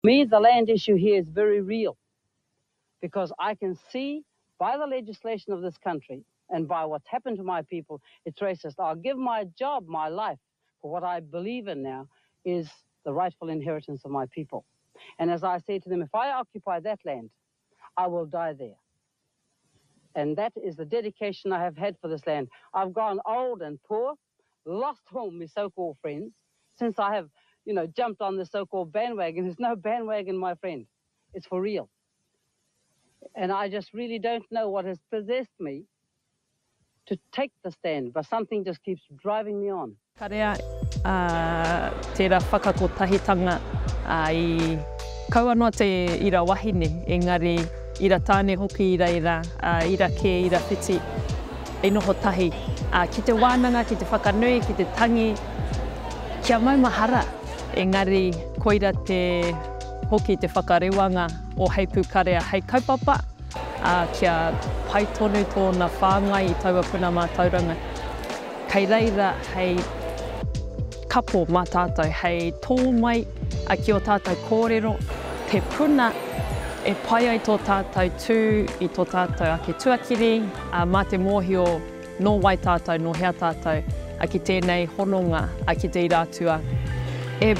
Me, the land issue here is very real because I can see by the legislation of this country and by what's happened to my people, it's racist. I'll give my job, my life, for what I believe in now is the rightful inheritance of my people. And as I say to them, if I occupy that land, I will die there. And that is the dedication I have had for this land. I've gone old and poor, lost all my so-called friends, since I have, jumped on the so-called bandwagon. There's no bandwagon, my friend. It's for real. And I just really don't know what has possessed me to take the stand, but something just keeps driving me on. Karea tērā whakakotahitanga I kauanoa te ira wahine, engari ira Tāne hoki ira ke, ira whiti, e noho tahi. Ki te wānanga, ki te whakanui, ki te tangi, kia maumahara. Engari, koira te hoki te whakarewanga o hei pūkarea hei kaupapa, kia pai tonu tōna whāngai I taua puna mā tauranga. Kei reira hei kapo mā tātou, hei tō mai a ki o tātou kōrero, te puna e pai ai tō tātou tū I tō tātou ake tuakiri, mā te mōhio no wai tātou, no hea tātou, a ki tēnei hononga, a ki te Atua. E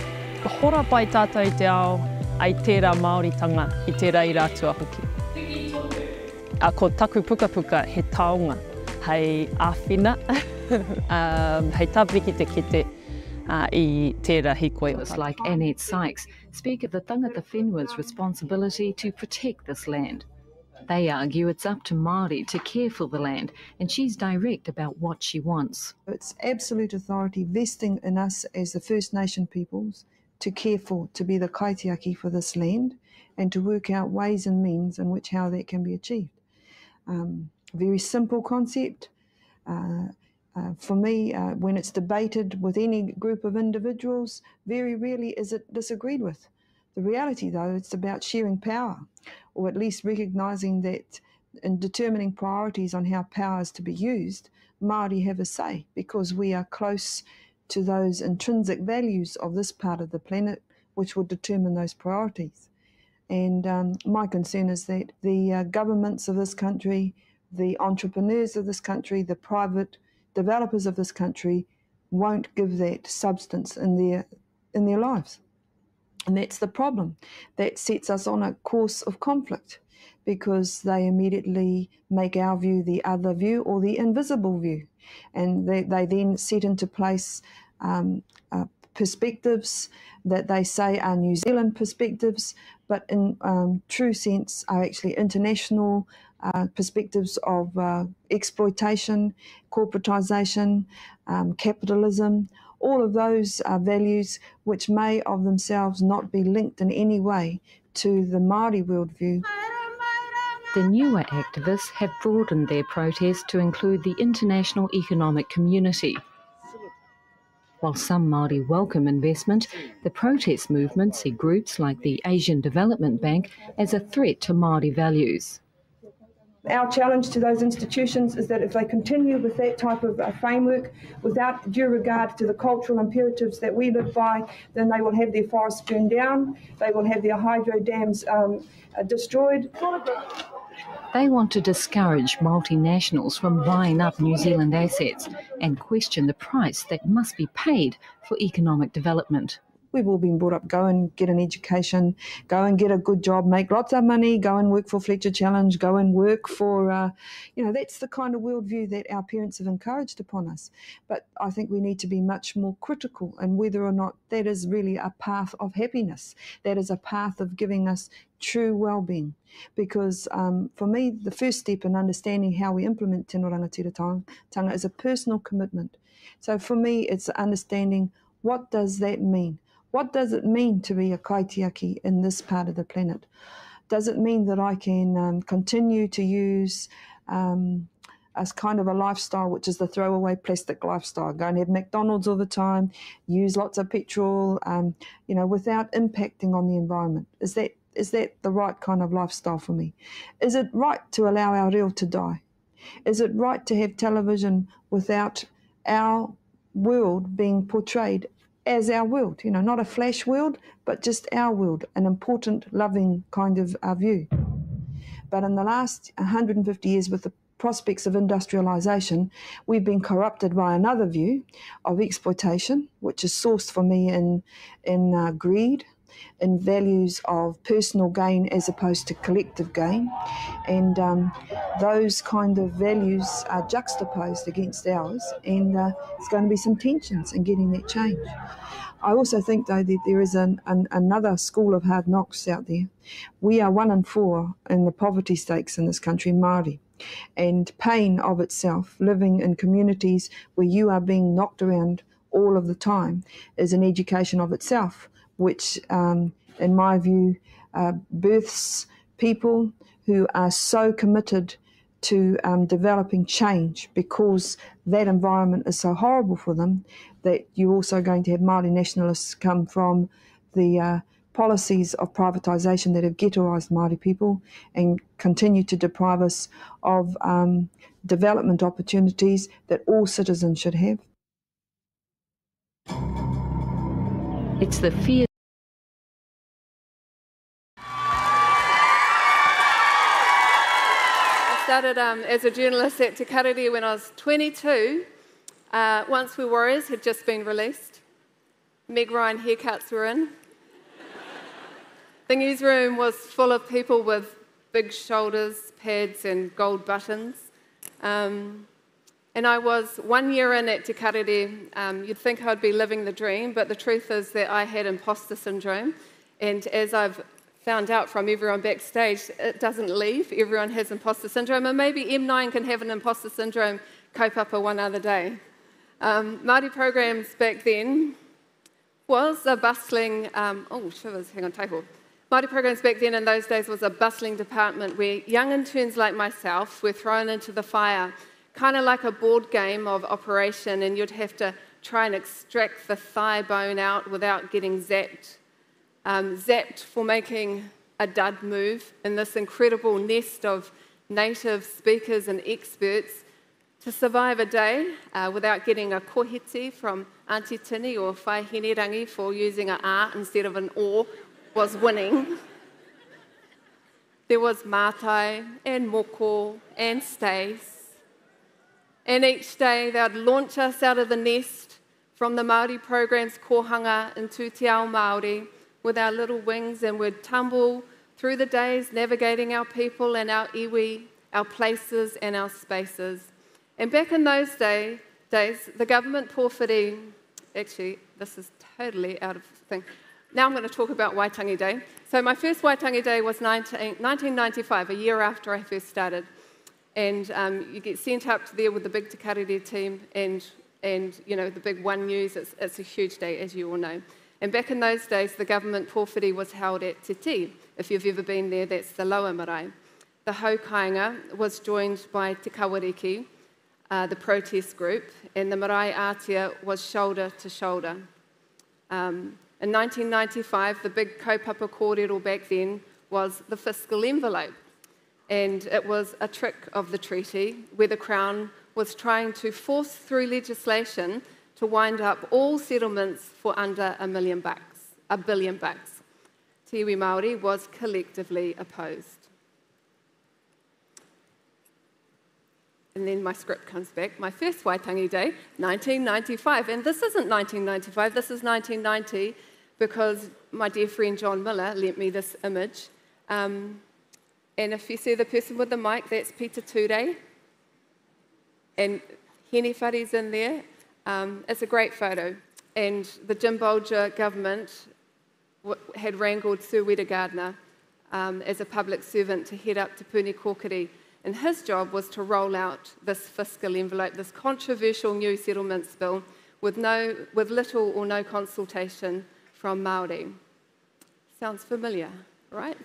hora pai tātou I te ao, ai tērā Māori tanga I tērā Atua hoki. A ko taku puka puka he taonga, hei āwhina, hei tāpiri ki te kete I tērā hikoe. Like Annette Sykes speak of the tangata whenua's responsibility to protect this land. They argue it's up to Māori to care for the land, and she's direct about what she wants. It's absolute authority vesting in us as the First Nation peoples to care for, to be the kaitiaki for this land, and to work out ways and means in which how that can be achieved. Very simple concept. For me, when it's debated with any group of individuals, very rarely is it disagreed with. The reality, though, it's about sharing power, or at least recognising that in determining priorities on how power is to be used, Māori have a say, because we are close to those intrinsic values of this part of the planet which will determine those priorities. And my concern is that the governments of this country, the entrepreneurs of this country, the private developers of this country won't give that substance in their lives. And that's the problem. That sets us on a course of conflict because they immediately make our view the other view or the invisible view. And they then set into place perspectives that they say are New Zealand perspectives, but in true sense are actually international perspectives of exploitation, corporatisation, capitalism, all of those values which may of themselves not be linked in any way to the Māori worldview. The newer activists have broadened their protest to include the international economic community. While some Māori welcome investment, the protest movement see groups like the Asian Development Bank as a threat to Māori values. Our challenge to those institutions is that if they continue with that type of framework without due regard to the cultural imperatives that we live by, then they will have their forests burned down, they will have their hydro dams destroyed. They want to discourage multinationals from buying up New Zealand assets and question the price that must be paid for economic development. We've all been brought up, go and get an education, go and get a good job, make lots of money, go and work for Fletcher Challenge, go and work for, that's the kind of worldview that our parents have encouraged upon us. But I think we need to be much more critical in whether or not that is really a path of happiness, that is a path of giving us true well-being. Because for me, the first step in understanding how we implement Te Rangatiratanga is a personal commitment. So for me, it's understanding what does that mean? What does it mean to be a kaitiaki in this part of the planet? Does it mean that I can continue to use as kind of a lifestyle, which is the throwaway plastic lifestyle, go and have McDonald's all the time, use lots of petrol, without impacting on the environment? Is that the right kind of lifestyle for me? Is it right to allow our reo to die? Is it right to have television without our world being portrayed as our world, you know, not a flash world, but just our world, an important, loving kind of view. But in the last 150 years, with the prospects of industrialisation, we've been corrupted by another view of exploitation, which is sourced for me in greed, in values of personal gain as opposed to collective gain. And those kind of values are juxtaposed against ours, and there's going to be some tensions in getting that change. I also think, though, that there is another school of hard knocks out there. We are 1 in 4 in the poverty stakes in this country, Māori. And pain of itself, living in communities where you are being knocked around all of the time, is an education of itself, which, in my view, births people who are so committed to developing change, because that environment is so horrible for them, that you're also going to have Māori nationalists come from the policies of privatisation that have ghettoised Māori people and continue to deprive us of development opportunities that all citizens should have. It's the fear. I started as a journalist at Te Karere when I was 22. Once We Warriors had just been released. Meg Ryan haircuts were in. The newsroom was full of people with big shoulders, pads and gold buttons. And I was 1 year in at Te Karere. You'd think I'd be living the dream, but the truth is that I had imposter syndrome. And as I've found out from everyone backstage, it doesn't leave. Everyone has imposter syndrome, and maybe M9 can have an imposter syndrome kaupapa one other day. Māori programs back then was a bustling, Tahu. Māori programs back then in those days was a bustling department where young interns like myself were thrown into the fire, kind of like a board game of operation, and you'd have to try and extract the thigh bone out without getting zapped. Zapped for making a dud move in this incredible nest of native speakers and experts to survive a day without getting a kohiti from Auntie Tini or whai rangi for using an a instead of an o was winning. There was mātai and moko and stays. And each day they'd launch us out of the nest from the Māori program's kohanga into Te Ao Māori with our little wings, and we'd tumble through the days navigating our people and our iwi, our places and our spaces. And back in those days, the government pōwhiri, actually, this is totally out of thing. Now I'm going to talk about Waitangi Day. So my first Waitangi Day was 1995, a year after I first started. And you get sent up there with the big Te Karere team and you know, the big One News. It's a huge day, as you all know. And back in those days, the government pōwhiri was held at Te Ti. If you've ever been there, that's the lower marae. The haukainga was joined by Te Kawariki, the protest group, and the marae ātia was shoulder to shoulder. In 1995, the big kaupapa kōrero back then was the fiscal envelope. And it was a trick of the treaty where the Crown was trying to force through legislation to wind up all settlements for under $1 billion. Te iwi Māori was collectively opposed. And then my script comes back. My first Waitangi Day, 1995. And this isn't 1995, this is 1990, because my dear friend John Miller lent me this image. And if you see the person with the mic, that's Peter Ture. And Hene Whare's in there. It's a great photo. And the Jim Bolger government had wrangled Sir Weda Gardner as a public servant to head up to Puni Kōkiri. And his job was to roll out this fiscal envelope, this controversial new settlements bill, with little or no consultation from Māori. Sounds familiar, right?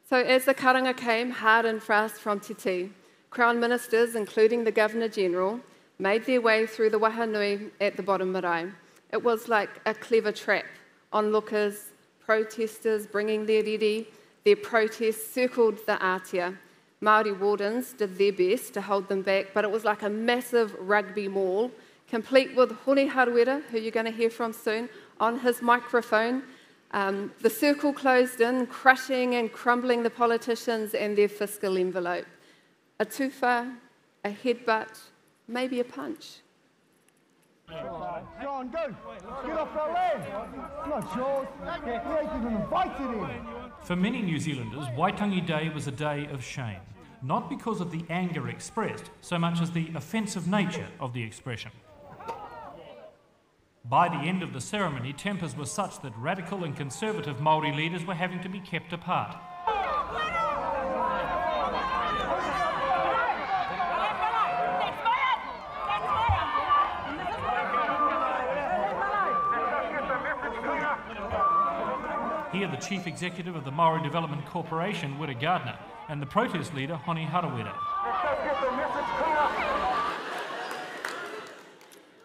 So as the karanga came hard and fast from Te Ti, Crown ministers, including the Governor-General, made their way through the wahanui at the bottom marae. It was like a clever trap. Onlookers, protesters bringing their riri, their protests circled the ātia. Māori wardens did their best to hold them back, but it was like a massive rugby maul complete with Hone Haruera, who you're going to hear from soon, on his microphone. The circle closed in, crushing and crumbling the politicians and their fiscal envelope. A tufa, a headbutt, maybe a punch. John, go! Get off our land! It's not yours. We ain't even invited in. For many New Zealanders, Waitangi Day was a day of shame, not because of the anger expressed, so much as the offensive nature of the expression. By the end of the ceremony, tempers were such that radical and conservative Māori leaders were having to be kept apart. Here, the chief executive of the Māori Development Corporation, Wira Gardner, and the protest leader, Hone Haruera.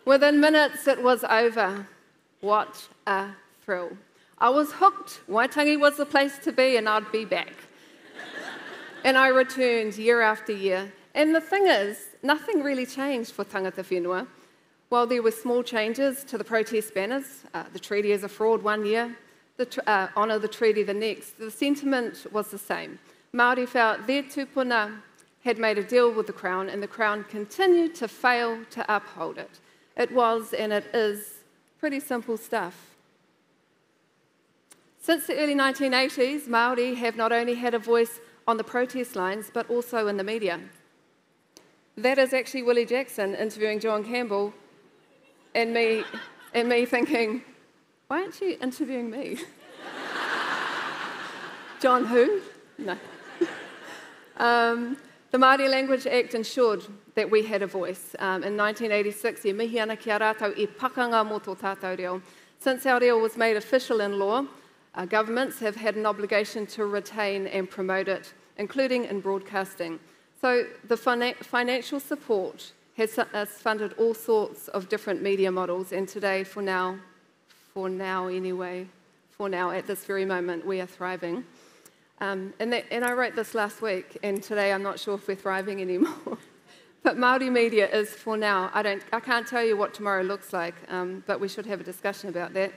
Within minutes, it was over. What a thrill. I was hooked. Waitangi was the place to be, and I'd be back. And I returned year after year. And the thing is, nothing really changed for tangata whenua. While there were small changes to the protest banners, the treaty is a fraud 1 year, honour the treaty the next, the sentiment was the same. Māori felt their tupuna had made a deal with the Crown, and the Crown continued to fail to uphold it. It was, and it is, pretty simple stuff. Since the early 1980s, Māori have not only had a voice on the protest lines, but also in the media. That is actually Willie Jackson interviewing John Campbell, and me thinking, why aren't you interviewing me? John who? No. The Māori Language Act ensured that we had a voice. In 1986, e mihi ana ki a rātou e pakanga mō tō tātou reo. Since our reo was made official in law, governments have had an obligation to retain and promote it, including in broadcasting. So the financial support has funded all sorts of different media models, and today, for now at this very moment, we are thriving. And I wrote this last week, and today I'm not sure if we're thriving anymore. But Māori media is, for now, I can't tell you what tomorrow looks like, but we should have a discussion about that.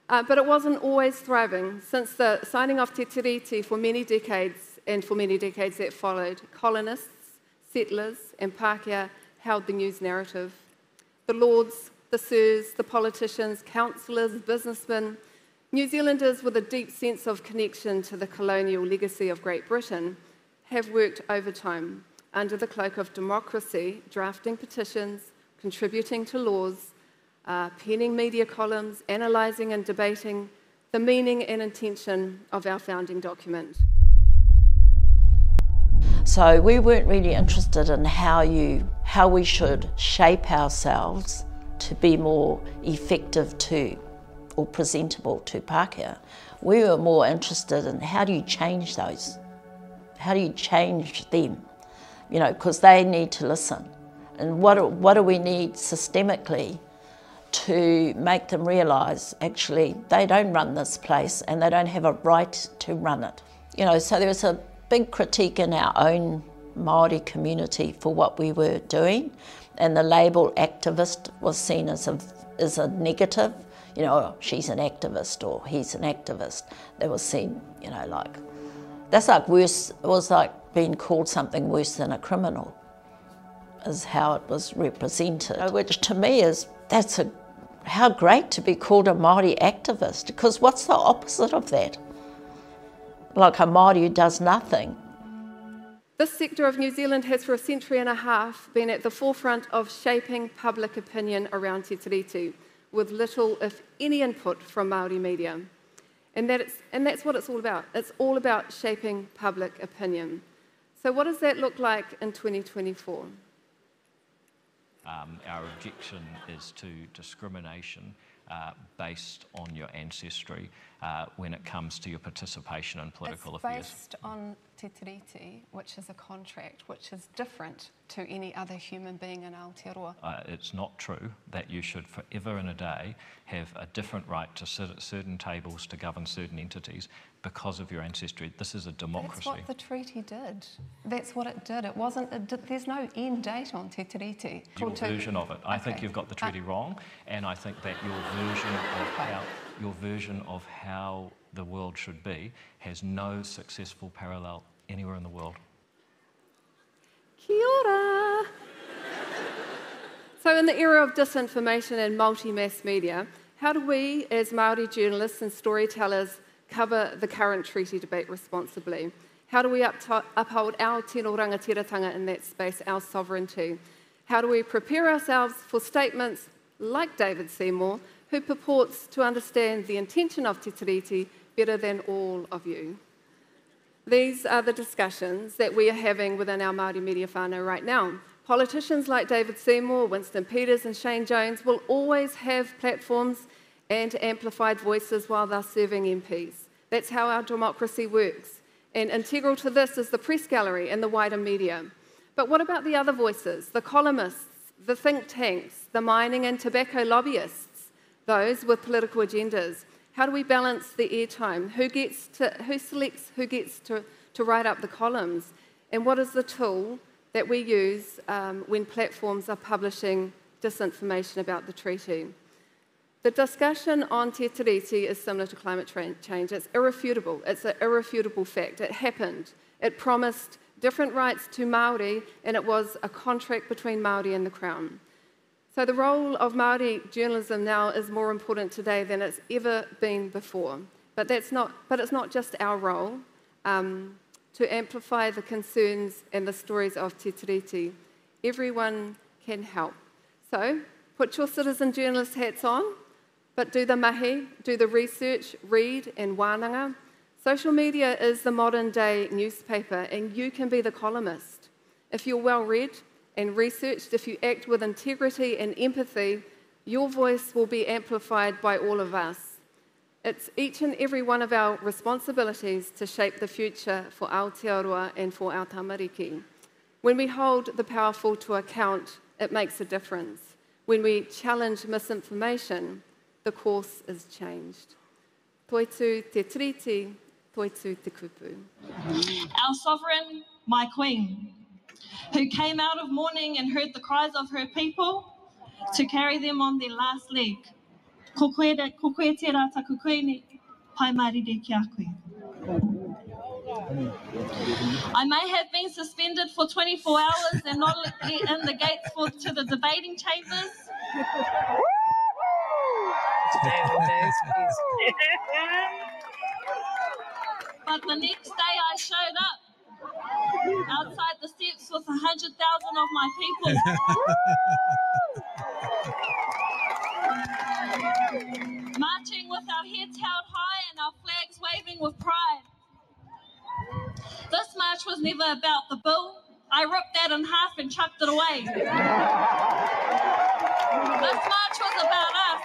But it wasn't always thriving. Since the signing of Te Tiriti for many decades, and for many decades that followed, colonists, settlers, and Pākehā held the news narrative. The lords, the sirs, the politicians, councillors, businessmen, New Zealanders with a deep sense of connection to the colonial legacy of Great Britain have worked overtime under the cloak of democracy, drafting petitions, contributing to laws, penning media columns, analysing and debating the meaning and intention of our founding document. So we weren't really interested in how we should shape ourselves to be more effective or presentable to Pākehā. We were more interested in how do you change those? How do you change them? You know, because they need to listen. And what do we need systemically to make them realise actually they don't run this place and they don't have a right to run it. You know, so there was a big critique in our own Māori community for what we were doing, and the label activist was seen as a negative. You know, oh, she's an activist or he's an activist. They were seen, you know, like, that's like worse, it was like being called something worse than a criminal, is how it was represented, which to me is, how great to be called a Māori activist, because what's the opposite of that? Like a Māori who does nothing. This sector of New Zealand has for a century and a half been at the forefront of shaping public opinion around Te Tiriti, with little, if any, input from Māori media. And that's what it's all about. It's all about shaping public opinion. So what does that look like in 2024? Our objection is to discrimination based on your ancestry, when it comes to your participation in political affairs. It's based on te tiriti, which is a contract, which is different to any other human being in Aotearoa. It's not true that you should forever and a day have a different right to sit at certain tables to govern certain entities because of your ancestry. This is a democracy. That's what the treaty did. That's what it did. It wasn't. There's no end date on te tiriti. Your version of it. I think you've got the treaty wrong, and I think that your version of how the world should be has no successful parallel anywhere in the world. Kia ora! So in the era of disinformation and multi-mass media, how do we, as Māori journalists and storytellers, cover the current treaty debate responsibly? How do we uphold our tino rangatiratanga in that space, our sovereignty? How do we prepare ourselves for statements like David Seymour, who purports to understand the intention of te tiriti better than all of you? These are the discussions that we are having within our Māori media whānau right now. Politicians like David Seymour, Winston Peters and Shane Jones will always have platforms and amplified voices while they're serving MPs. That's how our democracy works. And integral to this is the press gallery and the wider media. But what about the other voices, the columnists, the think tanks, the mining and tobacco lobbyists, those with political agendas? How do we balance the airtime? Who selects who gets to write up the columns? And what is the tool that we use when platforms are publishing disinformation about the treaty? The discussion on te tiriti is similar to climate change. It's irrefutable. It's an irrefutable fact. It happened. It promised different rights to Māori, and it was a contract between Māori and the Crown. So the role of Māori journalism now is more important today than it's ever been before. But it's not just our role to amplify the concerns and the stories of te tiriti. Everyone can help. So put your citizen journalist hats on, but do the mahi, do the research, read and wānanga. Social media is the modern day newspaper, and you can be the columnist. If you're well read and researched, if you act with integrity and empathy, your voice will be amplified by all of us. It's each and every one of our responsibilities to shape the future for Aotearoa and for our tamariki. When we hold the powerful to account, it makes a difference. When we challenge misinformation, the course is changed. Toitu te tiriti, toitu te kupu. Our sovereign, my queen, who came out of mourning and heard the cries of her people to carry them on their last leg. Ko koe te rā taku koene, pai marire ki a koe. I may have been suspended for 24 hours and not let in the gates to the debating chambers. But the next day I showed up outside the steps with 100,000 of my people. Marching with our heads held high and our flags waving with pride. This march was never about the bill. I ripped that in half and chucked it away. This march was about us.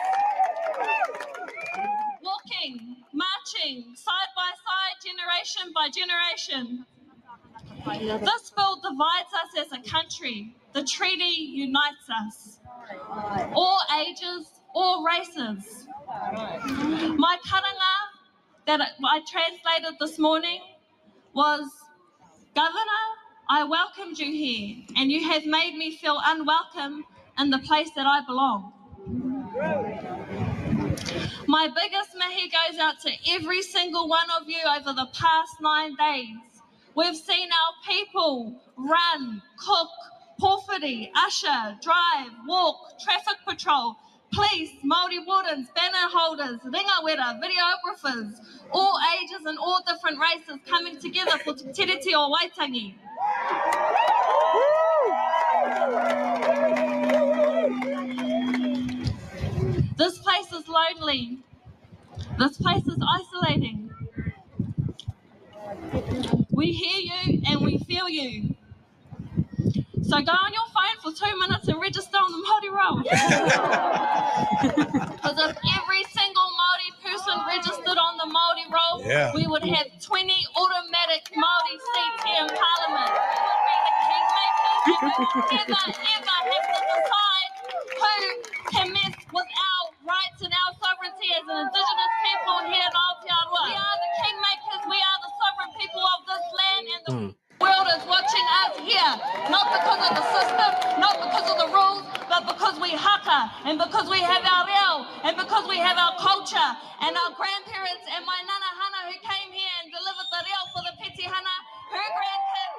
Walking, marching, side by side, generation by generation. This bill divides us as a country. The treaty unites us. All ages, all races. My karanga that I translated this morning was, Governor, I welcomed you here, and you have made me feel unwelcome in the place that I belong. My biggest mahi goes out to every single one of you over the past 9 days. We've seen our people run, cook, porphyry, usher, drive, walk, traffic patrol, police, Māori wardens, banner holders, ringawera, videographers, all ages and all different races coming together for te tiriti o Waitangi. This place is lonely. This place is isolating. We hear you and we feel you. So go on your phone for 2 minutes and register on the Māori roll. Because if every single Māori person registered on the Māori roll, we would have 20 automatic Māori seats here in Parliament. We would be the kingmakers and would never, ever have to decide who can mess with our rights and our sovereignty as an Indigenous people here in Aotearoa. We are the kingmakers, we are the sovereign people of this land, and the world is watching us here, not because of the system, not because of the rules, but because we haka, and because we have our reo, and because we have our culture, and our grandparents, and my nana hana who came here and delivered the reo for the peti hana, her grandkid,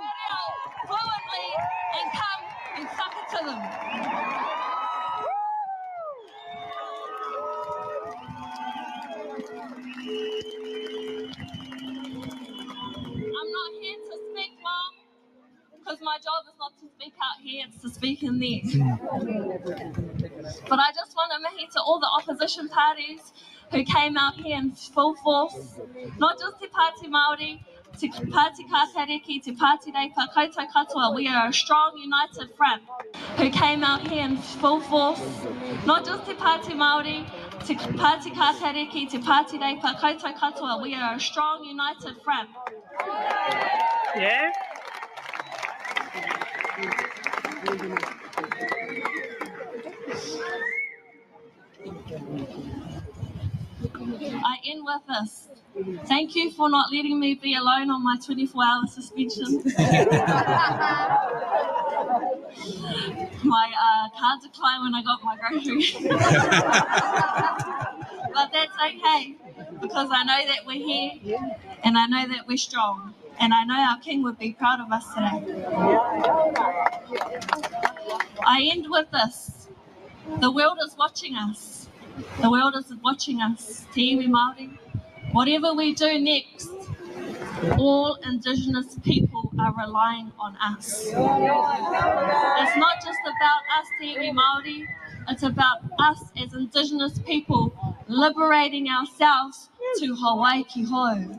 reo fluently, and come and suck it to them. I'm not here to speak long, because my job is not to speak out here, it's to speak in there. But I just want to mihi to all the opposition parties who came out here in full force, not just Te Pāti Māori, Te Pāti Kātariki, Te Pāti Reipa, Koutou Katoa. We are a strong, united front who came out here in full force, not just Te Pāti Māori, Te Pāti Kātariki, Te Pāti Reipa, Koutou Katoa. We are a strong, united front. Yeah. I end with this. Thank you for not letting me be alone on my 24-hour suspension. My card declined when I got my groceries. But that's okay, because I know that we're here, and I know that we're strong, and I know our King would be proud of us today. I end with this. The world is watching us. The world is watching us. Te iwi Māori. Whatever we do next, all Indigenous people are relying on us. It's not just about us, Te iwi Māori. It's about us as Indigenous people liberating ourselves to Hawaii ki hou.